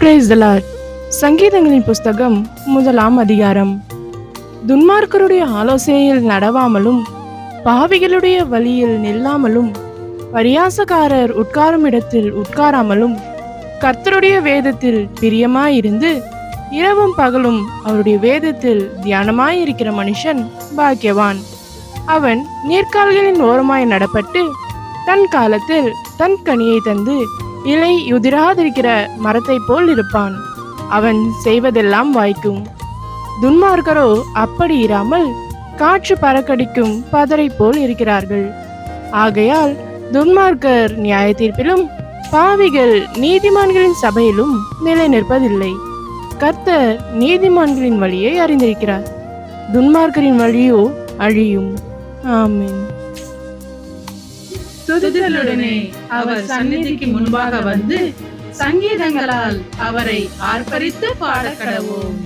Praise the Lord. சங்கீதங்களின் புஸ்தகம் 1ஆம் அதிகாரம். துன்மார்க்கருடைய ஆலோசனையில் நடவாமலும் பாவிகளுடைய வழியில் நில்லாமலும் பரியாசக்காரர் உட்காரும் இடத்தில் உட்காராமலும் கர்த்தருடைய வேதத்தில் பிரியமாயிருந்து இரவும் பகலும் அவருடைய வேதத்தில் தியானமாயிருக்கிற மனுஷன் பாக்கியவான். அவன் நீர்க்கால்களின் ஓரமாய் நடப்பட்டு தன் காலத்தில் தன் கனியை தந்து இலை உதிராதிருக்கிற மரத்தை போல் இருப்பான். அவன் செய்வதெல்லாம் வாய்க்கும். துன்மார்க்கரோ அப்படி இராமல் காற்று பறக்கடிக்கும் பதரை போல் இருக்கிறார்கள். ஆகையால் துன்மார்க்கர் நியாய தீர்ப்பிலும் பாவிகள் நீதிமான்களின் சபையிலும் நிலை நிற்பதில்லை. கர்த்தர் நீதிமான்களின் வழியை அறிந்திருக்கிறார், துன்மார்க்கரின் வழியோ அழியும். ஆமென். துதித்தலுடனே அவர் சந்நிதிக்கு முன்பாக வந்து சங்கீதங்களால் அவரை ஆர்ப்பரித்து பாடக்கடவோம்.